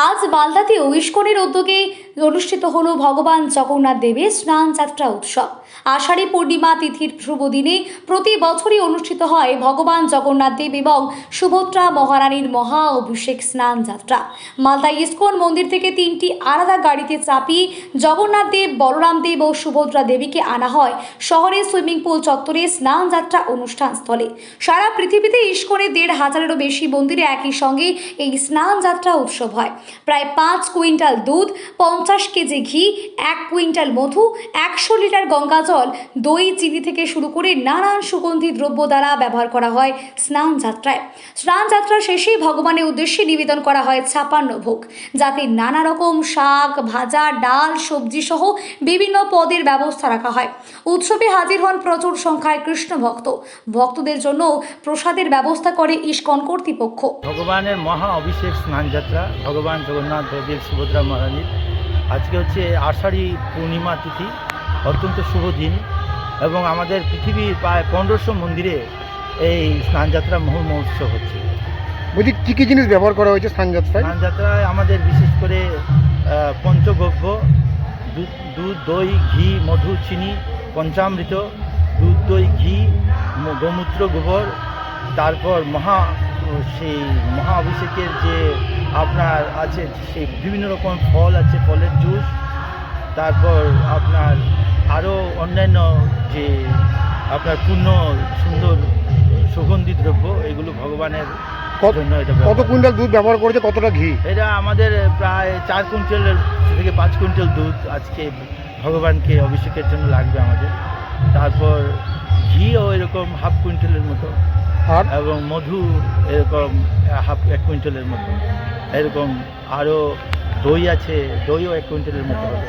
আজ মালদাতেও ইস্কনের উদ্যোগে অনুষ্ঠিত হল ভগবান জগন্নাথ দেবের স্নান যাত্রা উৎসব। আষাঢ়ী পূর্ণিমা তিথির শুভ দিনে প্রতি বছরই অনুষ্ঠিত হয় ভগবান জগন্নাথ দেব এবং সুভদ্রা মহারানীর মহা অভিষেক স্নান যাত্রা। মালদা ইস্কন মন্দির থেকে 3টি আলাদা গাড়িতে চাপিয়ে জগন্নাথ দেব, বলরাম দেব ও সুভদ্রা দেবীকে আনা হয় শহরের সুইমিং পুল চত্বরে স্নান যাত্রা অনুষ্ঠান স্থলে। সারা পৃথিবীতে ইস্কনের 1,500-এরও বেশি মন্দিরে একই সঙ্গে এই স্নান যাত্রা উৎসব হয়। প্রায় 5 কুইন্টাল দুধ, 50 কেজি ঘি, 1 কুইন্টাল মধু, 100 লিটার গঙ্গা জল, দই, চিনি থেকে শুরু করে নানান সুগন্ধি দ্রব্য দ্বারা ব্যবহার করা হয় স্নান যাত্রায়। স্নান যাত্রা শেষে ভগবানের উদ্দেশ্যে নিবেদন করা হয় 56 ভোগ, যাতে নানা রকম শাক, ভাজা, ডাল, সবজি সহ বিভিন্ন পদের ব্যবস্থা রাখা হয়। উৎসবে হাজির হন প্রচুর সংখ্যায় কৃষ্ণ ভক্তদের জন্য প্রসাদের ব্যবস্থা করে ইস্কন কর্তৃপক্ষ। ভগবানের মহা অভিষেক স্নান যাত্রা ভগবান জগন্নাথ দেব, সুভদ্রা মহারানীর আজকে হচ্ছে আষাঢ়ী পূর্ণিমা তিথি, অত্যন্ত শুভ দিন এবং আমাদের পৃথিবীর প্রায় 1500 মন্দিরে এই স্নানযাত্রা মহোৎসব হচ্ছে। বলছি কী কী জিনিস ব্যবহার করা হয়েছে স্নানযাত্রায়? স্নানযাত্রায় আমাদের বিশেষ করে পঞ্চগব্য, দুধ, দই, ঘি, মধু, চিনি, পঞ্চামৃত, দুধ, দই, ঘি, গোমূত্র, গোবর, তারপর সেই মহা অভিষেকের যে আপনার আছে সেই বিভিন্ন রকম ফল আছে, ফলের জুস, তারপর আপনার আরও অন্যান্য যে আপনার পূর্ণ সুন্দর সুগন্ধি দ্রব্য, এগুলো ভগবানের জন্য। এটা কত কুইন্টাল দুধ ব্যবহার করেছে, কতটা ঘি? এটা আমাদের প্রায় 4 কুইন্টালের থেকে 5 কুইন্টাল দুধ আজকে ভগবানকে অভিষেকের জন্য লাগবে আমাদের। তারপর ঘিও এরকম 1/2 কুইন্টালের মতো, আর এবং মধু এরকম 1 কুইন্টালের মতো, এরকম আরও দই আছে, দইও 1 কুইন্টালের মতো হবে।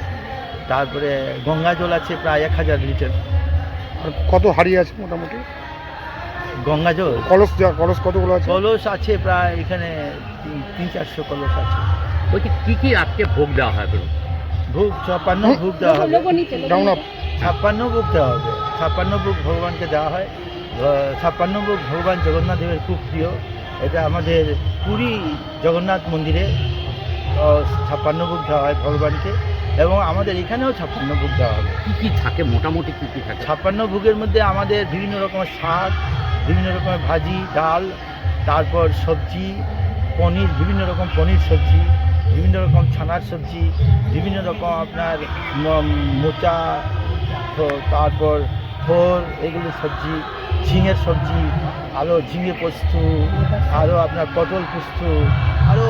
তারপরে গঙ্গা জল আছে প্রায় 1000 লিটার। আর কত হাড়ি আছে মোটামুটি? গঙ্গা জল কলস কতগুলো আছে? কলস আছে প্রায় এখানে 300-400 কলস আছে। বলছি কী কী আজকে ভোগ দেওয়া হয়? ভোগ 56 ভোগ দেওয়া হবে। ডাউন আপ 56 ভোগ দেওয়া হবে। 56 ভোগ ভগবানকে দেওয়া হয়। 56 ভোগ ভগবান জগন্নাথ দেবের খুব প্রিয়। এটা আমাদের পুরী জগন্নাথ মন্দিরে 56 ভোগ দেওয়া হয় ভগবানকে, এবং আমাদের এখানেও 56 ভোগ দেওয়া হবে। কী কী থাকে, মোটামুটি কী কী থাকে? 56 ভোগের মধ্যে আমাদের বিভিন্ন রকমের শাক, বিভিন্ন রকমের ভাজি, ডাল, তারপর সবজি, পনির, বিভিন্ন রকম পনির সবজি, বিভিন্ন রকম ছানার সবজি, বিভিন্ন রকম আপনার মোচা, তারপর থোর, এগুলো সবজি, ঝিঙের সবজি, আরও ঝিঙে পোস্ত, আরও আপনার পটল পোস্ত, আরও